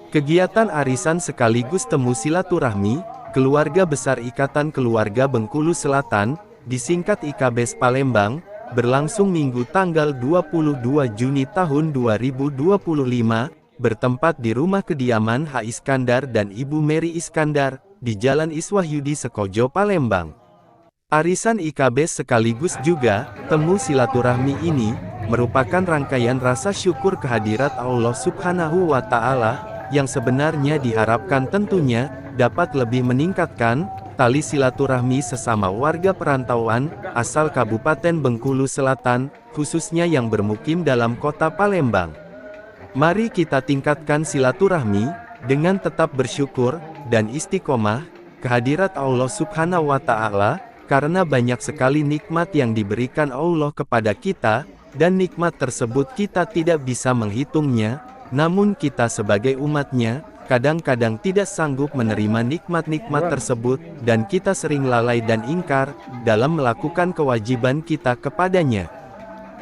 Kegiatan arisan sekaligus temu silaturahmi, Keluarga Besar Ikatan Keluarga Bengkulu Selatan, disingkat IKBES Palembang, berlangsung Minggu tanggal 22 Juni tahun 2025, bertempat di rumah kediaman H. Iskandar dan Ibu Mary Iskandar, di Jalan Iswahyudi Sekojo Palembang. Arisan IKBES sekaligus juga, temu silaturahmi ini, merupakan rangkaian rasa syukur kehadirat Allah Subhanahu wa Ta'ala, yang sebenarnya diharapkan tentunya, dapat lebih meningkatkan, tali silaturahmi sesama warga perantauan, asal Kabupaten Bengkulu Selatan, khususnya yang bermukim dalam kota Palembang. Mari kita tingkatkan silaturahmi, dengan tetap bersyukur, dan istiqomah, kehadirat Allah Subhanahu wa Ta'ala, karena banyak sekali nikmat yang diberikan Allah kepada kita, dan nikmat tersebut kita tidak bisa menghitungnya, namun kita sebagai umatnya, kadang-kadang tidak sanggup menerima nikmat-nikmat tersebut, dan kita sering lalai dan ingkar, dalam melakukan kewajiban kita kepadanya.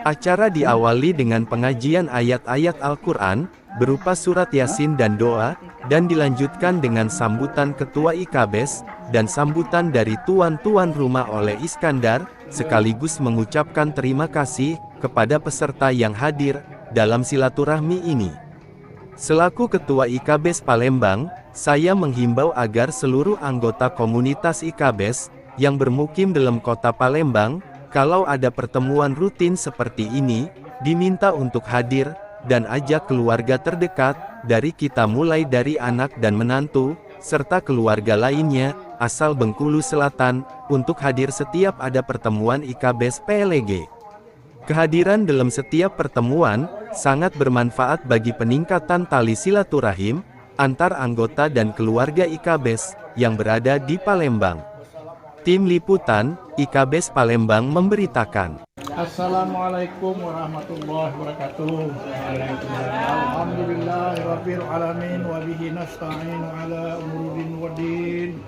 Acara diawali dengan pengajian ayat-ayat Al-Quran, berupa surat Yasin dan doa, dan dilanjutkan dengan sambutan Ketua IKBES, dan sambutan dari tuan-tuan rumah oleh Iskandar, sekaligus mengucapkan terima kasih, kepada peserta yang hadir, dalam silaturahmi ini. Selaku Ketua IKBES Palembang, saya menghimbau agar seluruh anggota komunitas IKBES, yang bermukim dalam kota Palembang, kalau ada pertemuan rutin seperti ini, diminta untuk hadir, dan ajak keluarga terdekat, dari kita mulai dari anak dan menantu, serta keluarga lainnya, asal Bengkulu Selatan, untuk hadir setiap ada pertemuan IKBES PLG. Kehadiran dalam setiap pertemuan, sangat bermanfaat bagi peningkatan tali silaturahim, antar anggota dan keluarga IKBES, yang berada di Palembang. Tim Liputan, IKBES Palembang memberitakan. Assalamualaikum warahmatullahi wabarakatuh. Alhamdulillahirabbil alamin wa bihi nasta'in ala umurin waddin.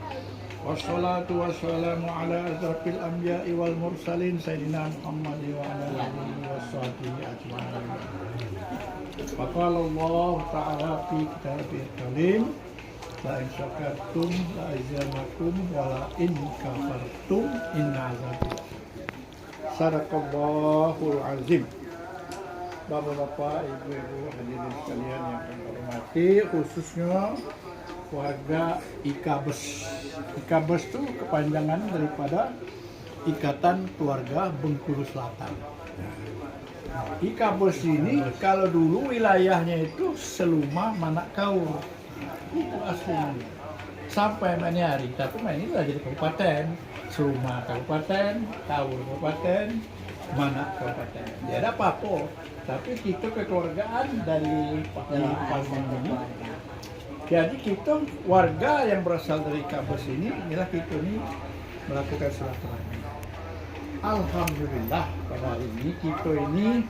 Wassalatu wassalamu ala asrafil anbiya'i wal mursalin sayyidina Muhammad wa ala alihi washabbihi ajma'in. Faqala Allah ta'ala fi kitabil karim, la in syakartum la azidannakum wa la in kafartum inna azabi. Sadaqallahul azim. Bapak-bapak, ibu-ibu, hadirin sekalian yang kami hormati, khususnya warga IKBES. IKBES itu kepanjangan daripada Ikatan Keluarga Bengkulu Selatan. IKBES ini kalau dulu wilayahnya itu Seluma Manakau. Itu aslinya. Sampai mana hari, tapi ini sudah jadi kabupaten. Seluma Kabupaten, Kaur Kabupaten, Manak Kabupaten. Dia ada apa-apa, tapi kita kekeluargaan dari Palembang ini. Jadi kita warga yang berasal dari IKBES ini, inilah kita ini melakukan silaturahmi. Alhamdulillah pada hari ini kita ini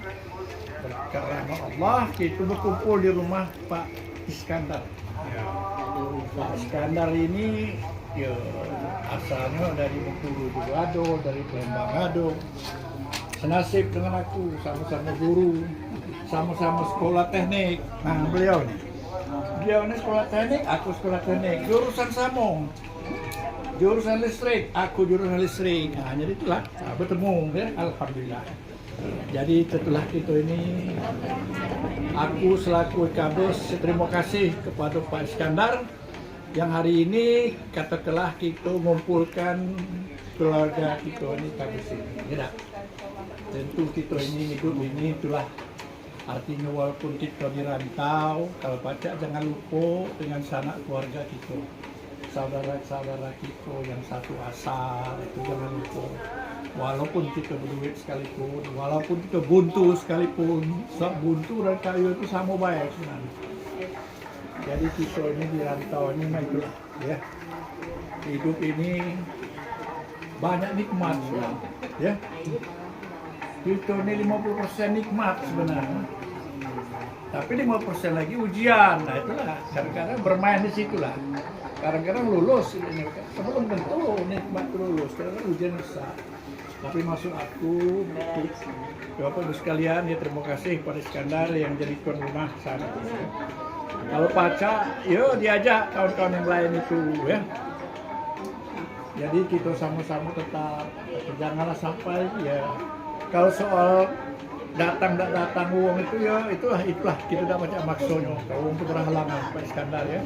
berkat rahmat Allah kita berkumpul di rumah Pak Iskandar. Pak Iskandar ini ya, asalnya dari Bengkulu juga ada, dari Palembang ada. Senasib dengan aku, sama-sama guru, sama-sama sekolah teknik. Nah beliau ini sekolah teknik, aku sekolah teknik, jurusan sama, jurusan listrik, aku jurusan listrik. Nah jadi itulah bertemu ya, alhamdulillah. Jadi setelah itu ini, aku selaku IKBES terima kasih kepada Pak Iskandar yang hari ini katakanlah kita mengumpulkan keluarga kita ini IKBES ini. Ya, tentu kita ini hidup ini itulah artinya walaupun kita di rantau, kalau baca jangan lupa dengan sanak keluarga kita, saudara-saudara kita yang satu asal itu jangan lupa. Walaupun kita berduit sekalipun, walaupun kita buntu sekalipun, buntu dan kayu itu sama baik sebenarnya. Jadi kita ini di rantau ini itulah ya. Hidup ini banyak nikmat ya. Kita ini 50% nikmat sebenarnya. Tapi 50% lagi ujian. Nah itulah kadang-kadang bermain di situlah. Kadang-kadang lulus ini sebelum tentu nikmat lulus, kadang-kadang ujian besar. Tapi maksud aku, Bapak Ibu sekalian, ya terima kasih kepada Iskandar yang jadi tuan rumah sana. Kalau paca, yo diajak kawan-kawan yang lain itu ya. Jadi kita sama-sama tetap, janganlah sampai ya. Kalau soal datang tak datang uang itu ya itulah kita tidak baca maksudnya. Kalau uang itu berhalangan Pak Iskandar ya.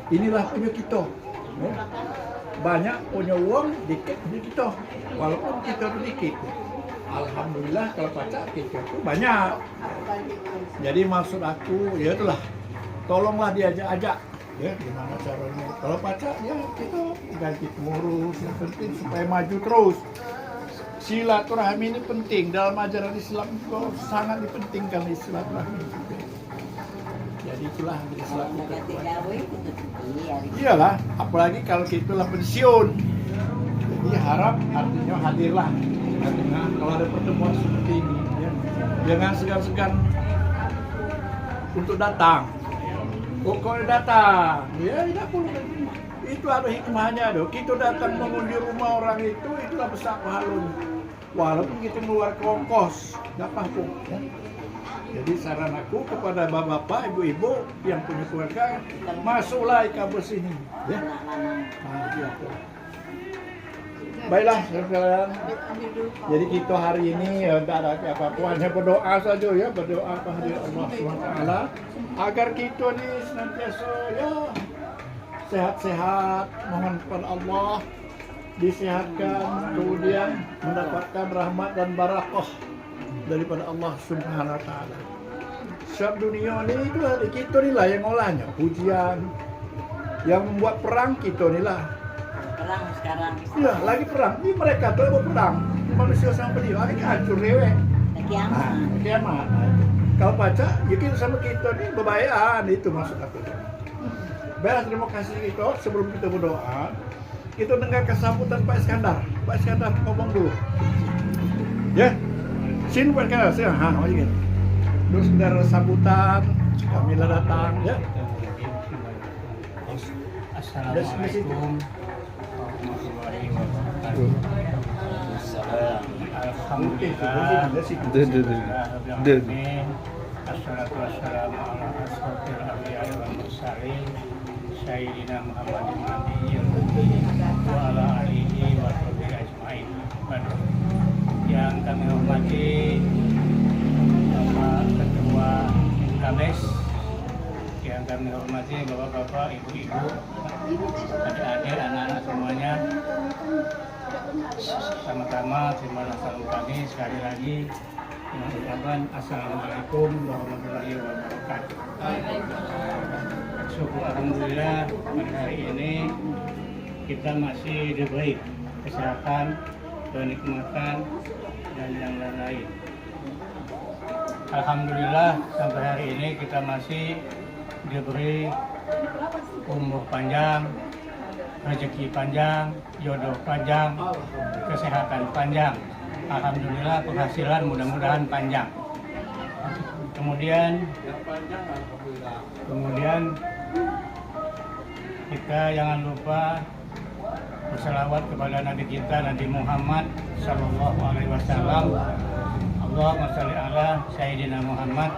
Inilah punya kita. Ya. Banyak punya uang, dikit punya kita. Walaupun kita sedikit. Alhamdulillah kalau pacar kita itu banyak. Jadi maksud aku ya itulah. Tolonglah diajak-ajak ya gimana caranya. Kalau pacar ya kita ganti pengurus, yang penting supaya maju terus. Silaturahmi ini penting dalam ajaran Islam itu sangat dipentingkan silaturahmi. Jadi itulah yang silaturahmi. Iyalah, apalagi kalau kita lah pensiun. Jadi harap artinya hadirlah. Artinya kalau ada pertemuan seperti ini, ya, jangan segan-segan untuk datang. Oh, kalau datang, ya tidak perlu. Itu ada hikmahnya doh. Kita datang mengundi rumah orang itu, itulah besar pahalanya. Walaupun kita keluar ongkos, tidak apa-apa. Ya. Jadi saran aku kepada bapak-bapak, ibu-ibu yang punya keluarga, masuklah e-kabus ini. Ya. Nah, gitu. Baiklah, saudara. Jadi kita hari ini ya tidak ada apa-apa, hanya berdoa saja ya, berdoa kepada Allah SWT agar kita ni senantiasa ya sehat-sehat, mohon kepada Allah disehatkan, kemudian mendapatkan rahmat dan barakah daripada Allah Subhanahu Wa Taala. Sebab dunia ni itu kita ni lah yang olahnya, pujian, yang membuat perang kita ni lah. Perang sekarang. Ya, lagi perang. Ini mereka tuh mau perang. Manusia sama dia, ini hancur rewek. Kiamat. Kiamat. Kalau baca, ya kita sama kita nih bebayaan, itu maksud aku. Baiklah, terima kasih kita. Sebelum kita berdoa, kita dengar kesambutan Pak Iskandar. Pak Iskandar ngomong dulu. Ya, sini Pak Iskandar, sini. Maju gitu. Terus dengar sambutan, Kamila datang, ya. Assalamualaikum warahmatullahi wabarakatuh. Alhamdulillah. Assalatu wassalamu ala asrofil anbiya wal mursalin Sayyidina Muhammadin nabiyyin wa ala alihi wa sahbihi ajmain. Yang kami hormati Bapak Ketua KBS, yang kami hormati bapak-bapak, ibu-ibu, adik-adik, anak-anak semuanya. Sama-sama terima salam kami sekali lagi dengan ucapan Assalamualaikum warahmatullahi wabarakatuh. Syukur alhamdulillah pada hari ini kita masih diberi kesehatan, kenikmatan dan yang lain-lain. Alhamdulillah sampai hari ini kita masih diberi umur panjang, rezeki panjang, jodoh panjang, kesehatan panjang. Alhamdulillah penghasilan mudah-mudahan panjang. Kemudian kita jangan lupa berselawat kepada Nabi kita, Nabi Muhammad Sallallahu Alaihi Wasallam. Allahumma sholli ala Sayyidina Muhammad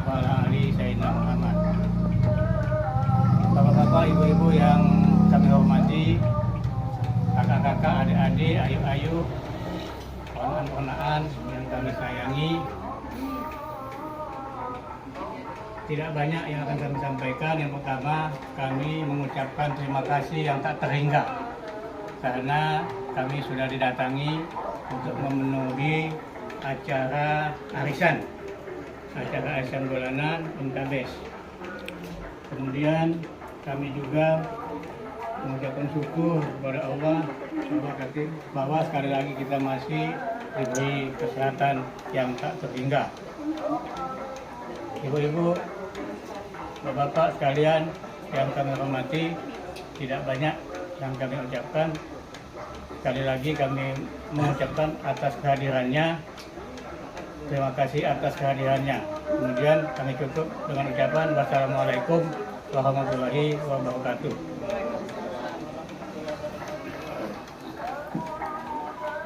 wa ala ali Sayyidina Muhammad. Bapak-bapak, ibu-ibu yang kami hormati, kakak-kakak, adik-adik, ayu-ayu, ponaan-ponaan yang kami sayangi, tidak banyak yang akan kami sampaikan. Yang pertama, kami mengucapkan terima kasih yang tak terhingga karena kami sudah didatangi untuk memenuhi acara arisan bulanan Untabes. Kemudian kami juga mengucapkan syukur kepada Allah bahwa sekali lagi kita masih diberi kesehatan yang tak terhingga. Ibu-ibu, bapak-bapak sekalian yang kami hormati, tidak banyak yang kami ucapkan. Sekali lagi kami mengucapkan atas kehadirannya. Terima kasih atas kehadirannya. Kemudian kami tutup dengan ucapan wassalamualaikum warahmatullahi wabarakatuh.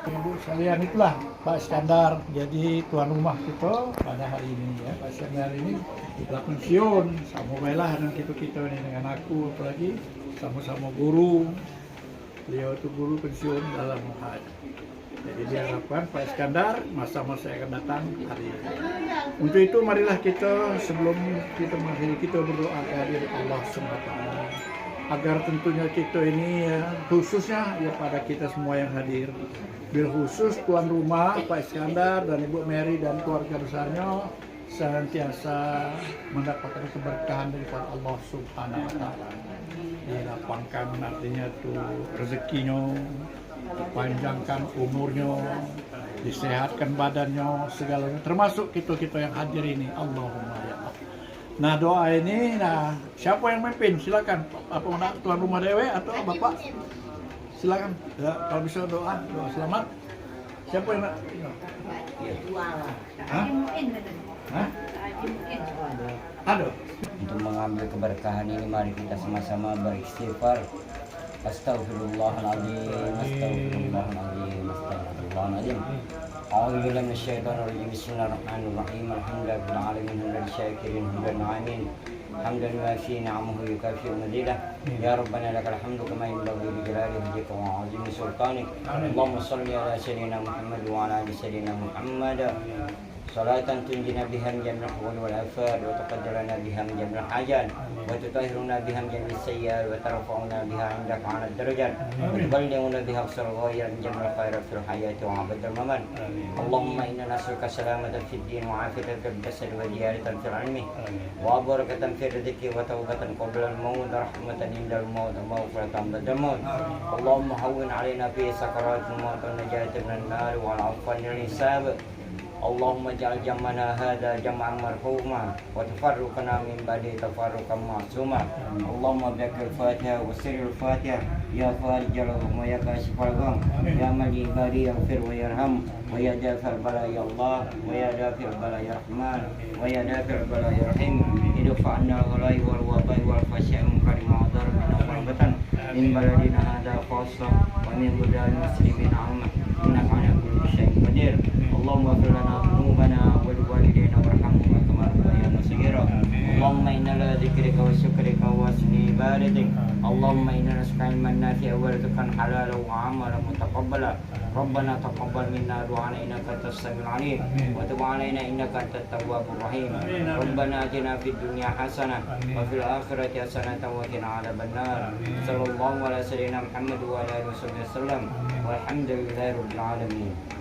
Ibu sekalian, itulah Pak Iskandar jadi tuan rumah kita pada hari ini ya. Pak Iskandar ini telah pensiun, sama baiklah dengan kita ini dengan aku, apalagi sama-sama guru. Beliau itu guru pensiun dalam hal. Jadi diharapkan Pak Iskandar masa-masa yang akan datang hari ini. Untuk itu marilah kita sebelum kita mengakhiri kita berdoa kehadirat Allah SWT agar tentunya kita ini ya, khususnya ya pada kita semua yang hadir, bil khusus tuan rumah Pak Iskandar dan Ibu Mary dan keluarga besarnya senantiasa mendapatkan keberkahan daripada Allah Subhanahu wa taala. Dilapangkan artinya tuh rezekinya, dipanjangkan umurnya, disehatkan badannya, segalanya termasuk kita-kita yang hadir ini. Allahumma ya Allah. Nah, doa ini, nah siapa yang memimpin? Silakan. Apa nak tuan rumah dewe atau Bapak? Silakan. Ya, kalau bisa doa selamat. Siapa yang nak? Hah? Hah? Aduh. Untuk mengambil keberkahan ini mari kita sama-sama beristighfar. Astaghfirullahaladzim, astaghfirullahaladzim, astaghfirullahaladzim. A'udzu billahi minasyaitonir rajim. Bismillahirrahmanirrahim. Alhamdulillahirabbil alamin, hamdan syakirin, hamdan amin. Hamdan yuafi ni'amahu yukafi mazidah. Ya Rabbana lakal hamdu kama yanbaghi li jalali wajhika wa 'azimi sultanik. Allahumma shalli ala sayyidina Muhammad wa ala ali sayyidina Muhammad. صلاة تنجينا بها من جميع الحول والآفات وتقدر لنا بها من جميع الحاجات وتطهرنا بها من جميع السيئات وترفعنا بها عندك على الدرجات وتبلغنا بها أقصى الغاية من جميع الخيرات في الحياة وعبد الممات. اللهم إنا نسألك سلامة في الدين وعافية في الجسد وزيادة في العلم وبركة في الرزق وتوبة قبل الموت ورحمة عند الموت ومغفرة بعد الموت. اللهم هون علينا في سكرات الموت والنجاة من النار والعفو عن الحساب. اللهم اجعل جمعنا هذا جمعا مرحوما وتفرقنا من بعد تفرقا معصوما. اللهم بك الفاتحة وسر الفاتحة يا فارج الغم ويا كاشف الغم يا من عبادي يغفر ويرحم ويا دافع البلاء يا الله ويا دافع البلاء يا رحمن ويا دافع البلاء يا رحيم. ادفع عنا الغلاء والوباء والفحشاء والمنكر ما ضر منا وغربة من بلدنا هذا خاصة ومن بلدان المسلمين عامة إنك على كل شيء قدير. اللهم اغفر لنا ذنوبنا ولوالدينا وارحمهما كما ربيانا صغيرا. اللهم انا على ذكرك وشكرك وحسن عبادتك. اللهم انا نسألك علما نافعا ورزقا حلالا وعملا متقبلا. ربنا تقبل منا دعاءنا انك انت السميع العليم وتب علينا انك انت التواب الرحيم. ربنا اتنا في الدنيا حسنه وفي الاخره حسنه وقنا عذاب النار. صلى الله على سيدنا محمد وعلى اله وصحبه وسلم والحمد لله رب العالمين.